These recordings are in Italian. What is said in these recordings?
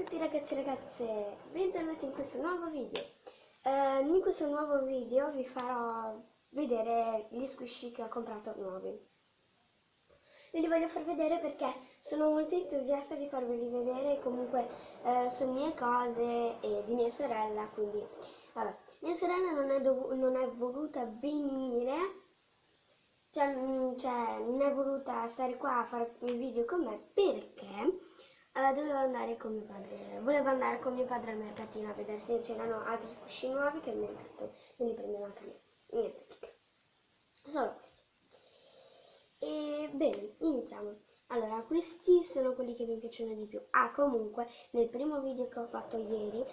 tutti ragazzi e ragazze, bentornati in questo nuovo video. In questo nuovo video vi farò vedere gli squishy che ho comprato nuovi. Ve li voglio far vedere perché sono molto entusiasta di farveli vedere, comunque sono mie cose e di mia sorella, quindi vabbè. Mia sorella non è voluta venire, cioè non è voluta stare qua a fare il video con me perché doveva andare con mio padre, voleva andare con mio padre al mercatino a vedere se c'erano altri squishy nuovi che me li prendeva anche a me. Niente perché. Solo questo. E bene, iniziamo. Allora, questi sono quelli che mi piacciono di più. Ah, comunque, nel primo video che ho fatto ieri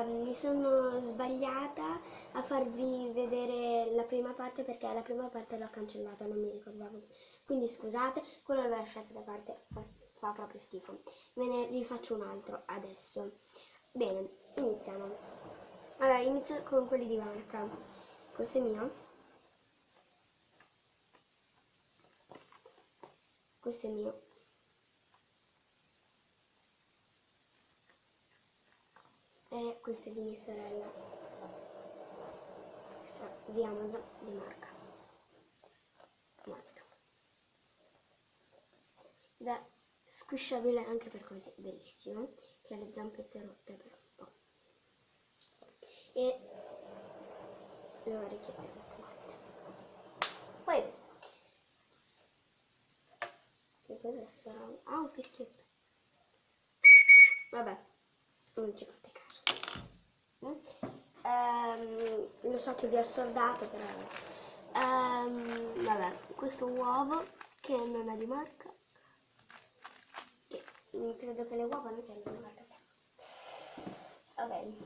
mi sono sbagliata a farvi vedere la prima parte perché la prima parte l'ho cancellata, non mi ricordavo. Quindi scusate, quello l'ho lasciato da parte, fa proprio schifo. Ve ne rifaccio un altro adesso. Bene, iniziamo. Allora, inizio con quelli di marca. Questo è mio. Questo è mio. E questo è di mia sorella. Questo è di Amazon, di marca. Morbido. Ed è squishabile anche per così, bellissimo. Che ha le zampette rotte per un po'. E le orecchiette rotte. Poi, che cosa sarà? Ah, un fischietto. Vabbè, non ci fate caso. Lo so che vi ho assordato, però vabbè, questo uovo che non è di marca, che credo che le uova non siano di marca. Ok.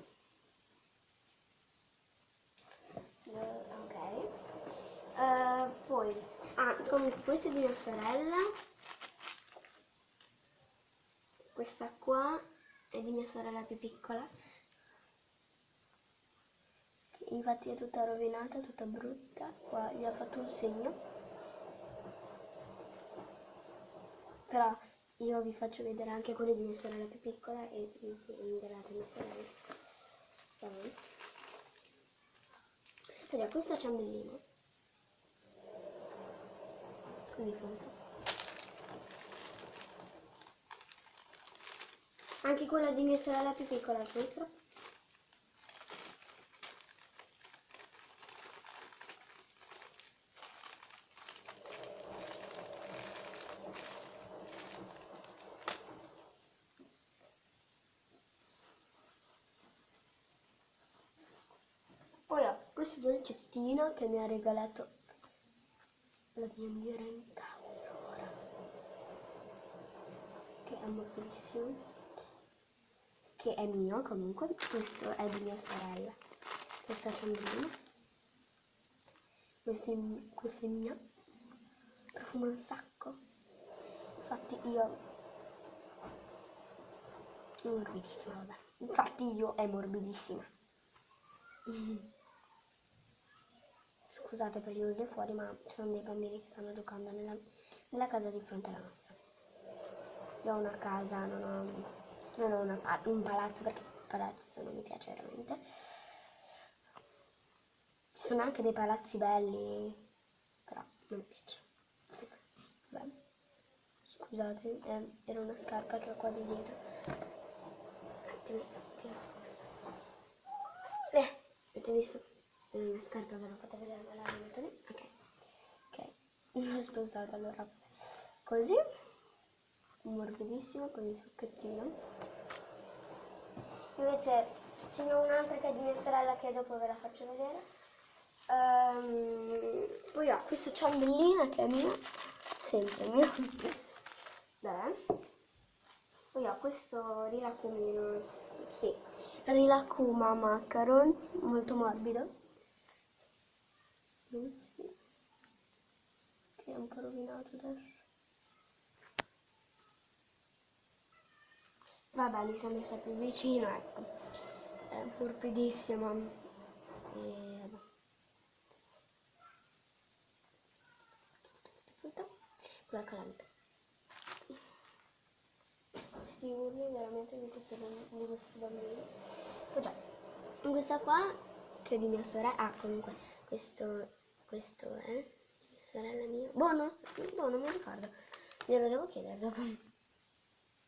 Poi comunque questa è di mia sorella, questa qua è di mia sorella più piccola, infatti è tutta rovinata, tutta brutta, qua gli ha fatto un segno, però io vi faccio vedere anche quelle di mia sorella più piccola e della mia sorella. Allora, questa ciambellina condifusa, anche quella di mia sorella più piccola, questa. Poi ho questo dolcettino che mi ha regalato la mia migliore amica Aurora, che è morbidissimo, che è mio comunque. Questo è di mia sorella, questa ciambellina, questo è mio, profuma un sacco, infatti io è morbidissima, vabbè, infatti io è morbidissima. Scusate per gli urli fuori, ma sono dei bambini che stanno giocando nella casa di fronte alla nostra. Io ho una casa, non ho un palazzo, perché il palazzo non mi piace veramente. Ci sono anche dei palazzi belli, però non mi piace. Vabbè. Scusate, era una scarpa che ho qua di dietro. Un attimo, che ho sposto. Avete visto? Una scarpa, ve l'ho fatta vedere, me la rimetto lì. Ok, l'ho spostata allora. Così, morbidissimo con il trucchettino. Invece ce n'è un'altra che è di mia sorella che dopo ve la faccio vedere. Poi ho questa ciambellina che è mia, sempre mia. Vabbè. Poi ho questo rilacumino, sì, rilacuma macaron, molto morbido. Sì, che è un po' rovinato adesso. Vabbè, mi sono messa più vicino, ecco. È morbidissimo. E vabbè. Con la calante. questi urli veramente di questo bambino. Poi già, questa qua che è di mia sorella, comunque questo è di mia sorella mia. Boh, non mi ricordo, glielo devo chiedere dopo.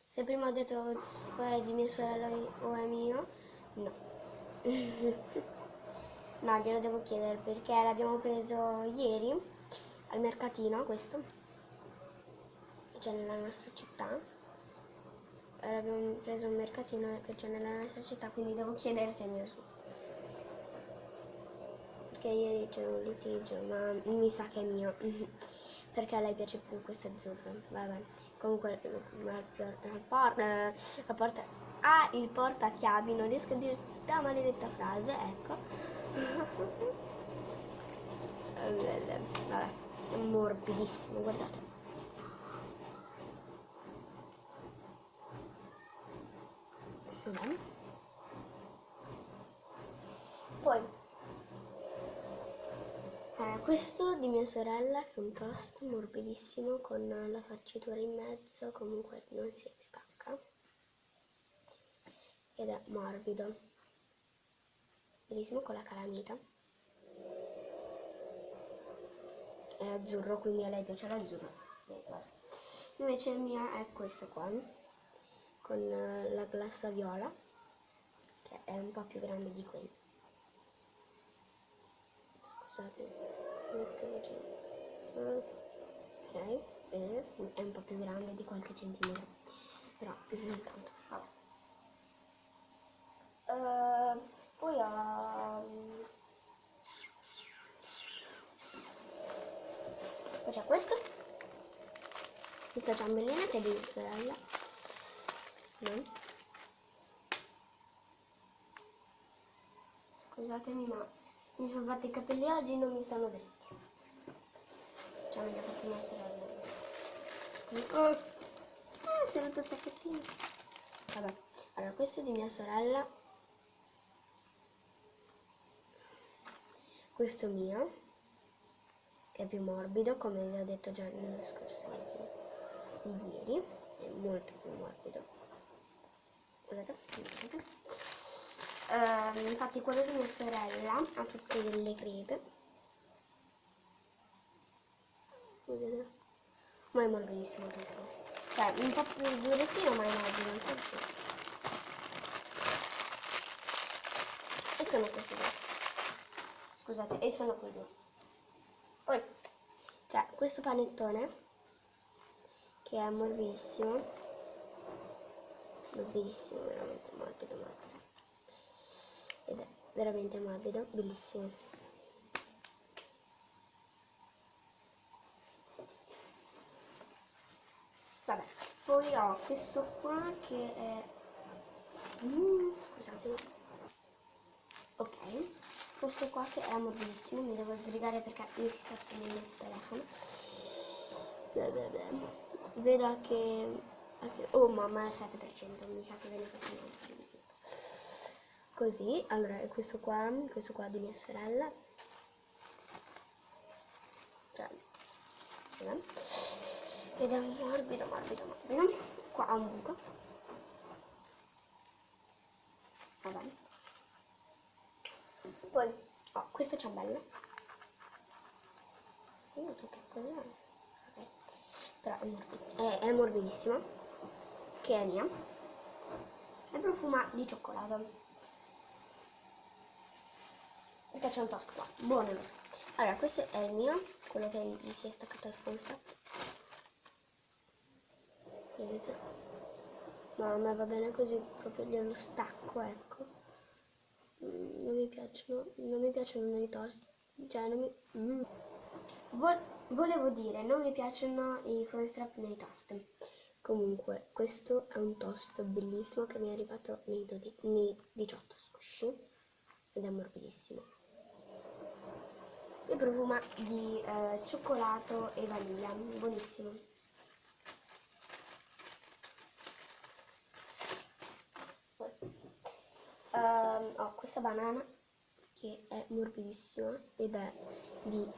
Se prima ho detto o è di mia sorella o è mio, no. No, glielo devo chiedere perché l'abbiamo preso ieri al mercatino, questo, c'è nella nostra città. L'abbiamo preso un mercatino che c'è nella nostra città, quindi devo chiedere se è mio su. Perché ieri c'era un litigio, ma mi sa che è mio. Perché a lei piace più questo azzurro. Vabbè. Comunque la porta il portachiavi, non riesco a dire questa maledetta frase, ecco. Vabbè, è morbidissimo, guardate. Vabbè. Poi questo di mia sorella che è un toast morbidissimo con la facciatura in mezzo, comunque non si stacca ed è morbido, bellissimo, con la calamita. È azzurro, quindi a lei piace l'azzurro. Invece il mio è questo qua con la glassa viola, che è un po' più grande di quello. Scusate, metto giù. Ok, bene, è un po' più grande di qualche centimetro, però non tanto. Vabbè. Poi c'è questa ciambellina che è di mia sorella. No? Scusatemi, ma mi sono fatti i capelli oggi, non mi stanno dritti. Ciao, mi ha fatto mia sorella. Si è rotto il sacchettino. Vabbè, allora questo è di mia sorella. Questo mio, che è più morbido, come vi ho detto già nello scorso video di ieri. È molto più morbido. Guardate. Infatti quello di mia sorella ha tutte delle crepe. Vedete? Ma è morbidissimo questo. Cioè, un po' più durettino ma è morbido. E sono questi due. Scusate, e sono quei due. Poi c'è questo panettone che è morbidissimo. Morbidissimo, veramente morbido. Ed è veramente morbido, bellissimo. Vabbè, poi ho questo qua che è scusate. Ok, questo qua che è morbidissimo, mi devo sbrigare perché mi si sta spegnendo il telefono. Vedo che oh mamma, è al 7%, mi sa che ve ne faccio un po'. Così, allora è questo qua di mia sorella. Cioè, ed è morbido. Qua ha un buco. Vabbè. Poi ho questa ciambella. Io non so che cos'è. Ok. Però è morbidissima. Che è mia. E profuma di cioccolato. Mi piace un toast qua. Buono, lo so. Allora, questo è il mio, quello che gli si è staccato al fusto. Vedete? No, a me va bene così, proprio glielo stacco, ecco. Non mi piacciono i toast. Cioè, non mi... Volevo dire, non mi piacciono i foil strap nei toast. Comunque, questo è un toast bellissimo che mi è arrivato nei 18 squishy ed è morbidissimo. E profuma di cioccolato e vaniglia, buonissimo. Ho questa banana che è morbidissima ed è di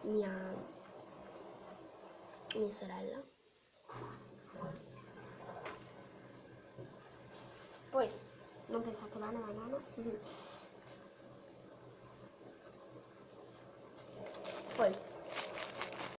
mia sorella. Poi non pensate bene, banana. Poi